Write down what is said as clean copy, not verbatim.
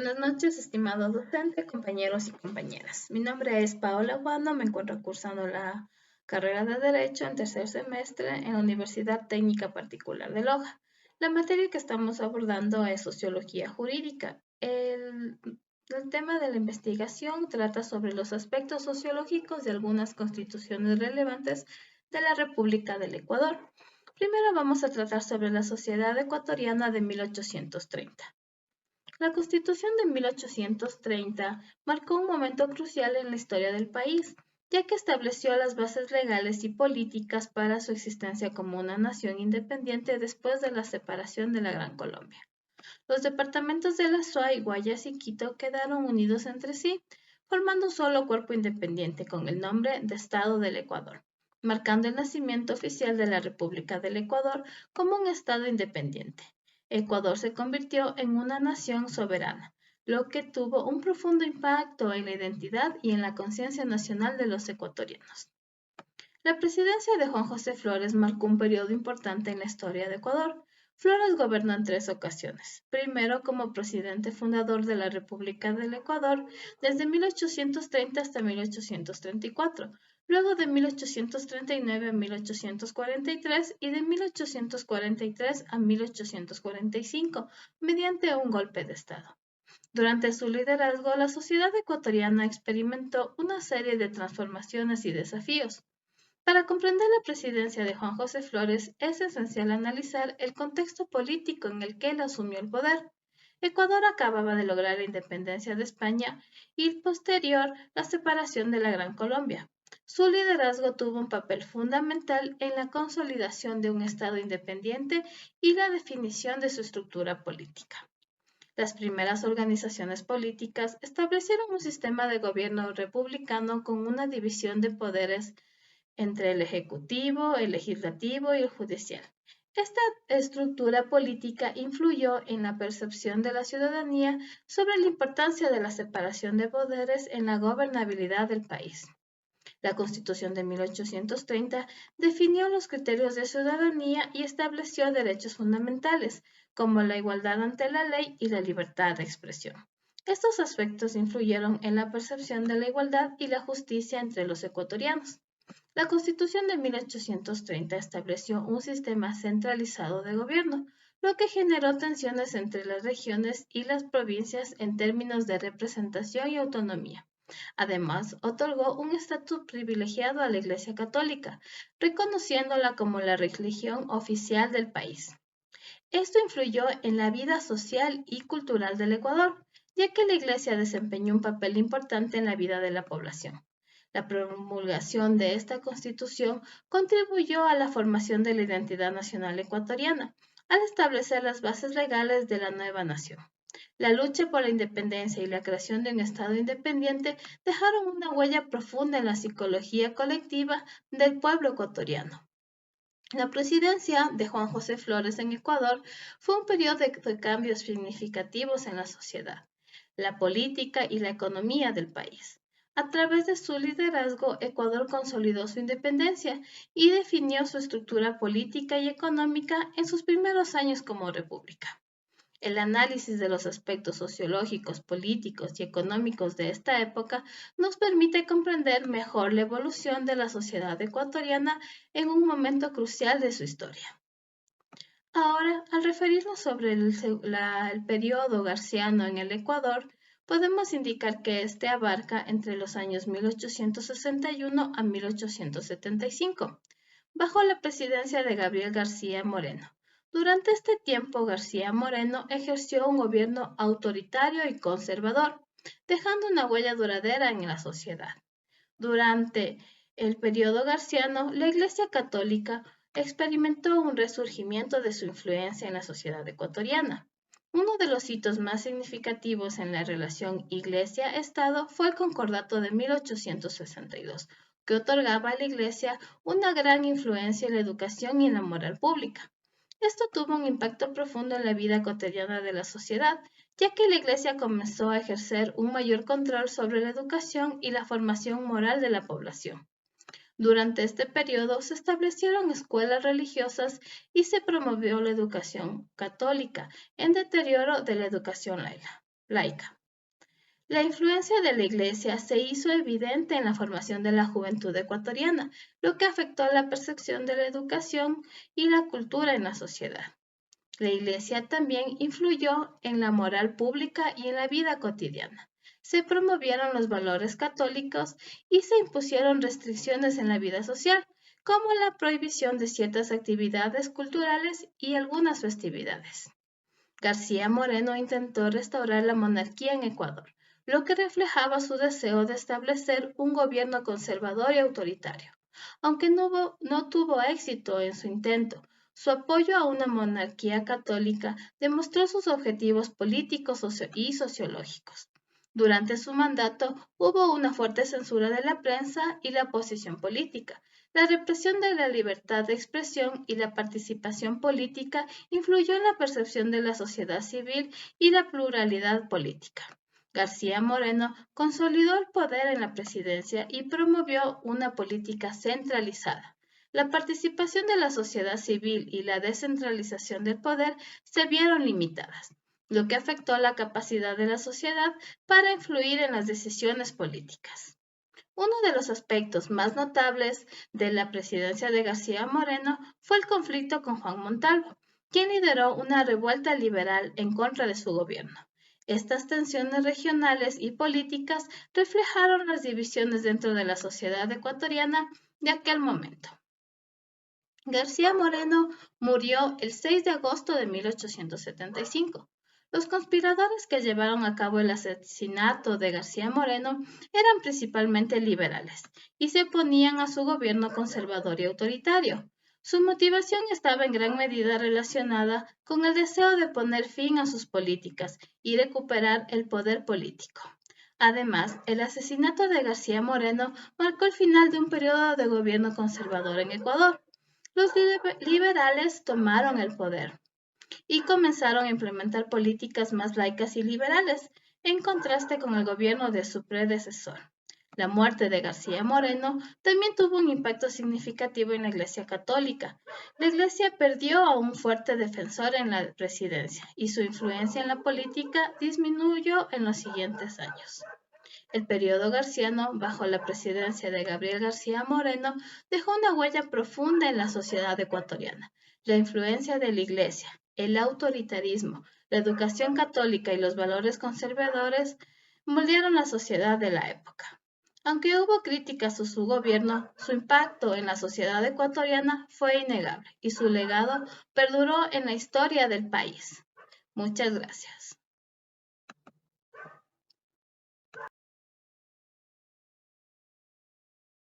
Buenas noches, estimado docente, compañeros y compañeras. Mi nombre es Paola Guano, me encuentro cursando la carrera de Derecho en tercer semestre en la Universidad Técnica Particular de Loja. La materia que estamos abordando es Sociología Jurídica. El tema de la investigación trata sobre los aspectos sociológicos de algunas constituciones relevantes de la República del Ecuador. Primero vamos a tratar sobre la sociedad ecuatoriana de 1830. La Constitución de 1830 marcó un momento crucial en la historia del país, ya que estableció las bases legales y políticas para su existencia como una nación independiente después de la separación de la Gran Colombia. Los departamentos de la SUA, Guayas y Quito quedaron unidos entre sí, formando un solo cuerpo independiente con el nombre de Estado del Ecuador, marcando el nacimiento oficial de la República del Ecuador como un Estado independiente. Ecuador se convirtió en una nación soberana, lo que tuvo un profundo impacto en la identidad y en la conciencia nacional de los ecuatorianos. La presidencia de Juan José Flores marcó un periodo importante en la historia de Ecuador. Flores gobernó en tres ocasiones. Primero como presidente fundador de la República del Ecuador desde 1830 hasta 1834, luego de 1839 a 1843 y de 1843 a 1845, mediante un golpe de Estado. Durante su liderazgo, la sociedad ecuatoriana experimentó una serie de transformaciones y desafíos. Para comprender la presidencia de Juan José Flores es esencial analizar el contexto político en el que él asumió el poder. Ecuador acababa de lograr la independencia de España y posterior la separación de la Gran Colombia. Su liderazgo tuvo un papel fundamental en la consolidación de un Estado independiente y la definición de su estructura política. Las primeras organizaciones políticas establecieron un sistema de gobierno republicano con una división de poderes entre el Ejecutivo, el Legislativo y el Judicial. Esta estructura política influyó en la percepción de la ciudadanía sobre la importancia de la separación de poderes en la gobernabilidad del país. La Constitución de 1830 definió los criterios de ciudadanía y estableció derechos fundamentales, como la igualdad ante la ley y la libertad de expresión. Estos aspectos influyeron en la percepción de la igualdad y la justicia entre los ecuatorianos. La Constitución de 1830 estableció un sistema centralizado de gobierno, lo que generó tensiones entre las regiones y las provincias en términos de representación y autonomía. Además, otorgó un estatus privilegiado a la Iglesia Católica, reconociéndola como la religión oficial del país. Esto influyó en la vida social y cultural del Ecuador, ya que la Iglesia desempeñó un papel importante en la vida de la población. La promulgación de esta Constitución contribuyó a la formación de la identidad nacional ecuatoriana, al establecer las bases legales de la nueva nación. La lucha por la independencia y la creación de un Estado independiente dejaron una huella profunda en la psicología colectiva del pueblo ecuatoriano. La presidencia de Juan José Flores en Ecuador fue un periodo de cambios significativos en la sociedad, la política y la economía del país. A través de su liderazgo, Ecuador consolidó su independencia y definió su estructura política y económica en sus primeros años como república. El análisis de los aspectos sociológicos, políticos y económicos de esta época nos permite comprender mejor la evolución de la sociedad ecuatoriana en un momento crucial de su historia. Ahora, al referirnos sobre el periodo garciano en el Ecuador, podemos indicar que este abarca entre los años 1861 a 1875, bajo la presidencia de Gabriel García Moreno. Durante este tiempo, García Moreno ejerció un gobierno autoritario y conservador, dejando una huella duradera en la sociedad. Durante el periodo garciano, la Iglesia Católica experimentó un resurgimiento de su influencia en la sociedad ecuatoriana. Uno de los hitos más significativos en la relación Iglesia-Estado fue el Concordato de 1862, que otorgaba a la Iglesia una gran influencia en la educación y en la moral pública. Esto tuvo un impacto profundo en la vida cotidiana de la sociedad, ya que la Iglesia comenzó a ejercer un mayor control sobre la educación y la formación moral de la población. Durante este periodo se establecieron escuelas religiosas y se promovió la educación católica, en deterioro de la educación laica. laica. La influencia de la Iglesia se hizo evidente en la formación de la juventud ecuatoriana, lo que afectó la percepción de la educación y la cultura en la sociedad. La Iglesia también influyó en la moral pública y en la vida cotidiana. Se promovieron los valores católicos y se impusieron restricciones en la vida social, como la prohibición de ciertas actividades culturales y algunas festividades. García Moreno intentó restaurar la monarquía en Ecuador, lo que reflejaba su deseo de establecer un gobierno conservador y autoritario. Aunque no tuvo éxito en su intento, su apoyo a una monarquía católica demostró sus objetivos políticos y sociológicos. Durante su mandato hubo una fuerte censura de la prensa y la oposición política. La represión de la libertad de expresión y la participación política influyó en la percepción de la sociedad civil y la pluralidad política. García Moreno consolidó el poder en la presidencia y promovió una política centralizada. La participación de la sociedad civil y la descentralización del poder se vieron limitadas, lo que afectó la capacidad de la sociedad para influir en las decisiones políticas. Uno de los aspectos más notables de la presidencia de García Moreno fue el conflicto con Juan Montalvo, quien lideró una revuelta liberal en contra de su gobierno. Estas tensiones regionales y políticas reflejaron las divisiones dentro de la sociedad ecuatoriana de aquel momento. García Moreno murió el 6 de agosto de 1875. Los conspiradores que llevaron a cabo el asesinato de García Moreno eran principalmente liberales y se oponían a su gobierno conservador y autoritario. Su motivación estaba en gran medida relacionada con el deseo de poner fin a sus políticas y recuperar el poder político. Además, el asesinato de García Moreno marcó el final de un periodo de gobierno conservador en Ecuador. Los liberales tomaron el poder y comenzaron a implementar políticas más laicas y liberales, en contraste con el gobierno de su predecesor. La muerte de García Moreno también tuvo un impacto significativo en la Iglesia Católica. La Iglesia perdió a un fuerte defensor en la presidencia y su influencia en la política disminuyó en los siguientes años. El periodo garciano, bajo la presidencia de Gabriel García Moreno, dejó una huella profunda en la sociedad ecuatoriana. La influencia de la Iglesia, el autoritarismo, la educación católica y los valores conservadores moldearon la sociedad de la época. Aunque hubo críticas a su gobierno, su impacto en la sociedad ecuatoriana fue innegable y su legado perduró en la historia del país. Muchas gracias.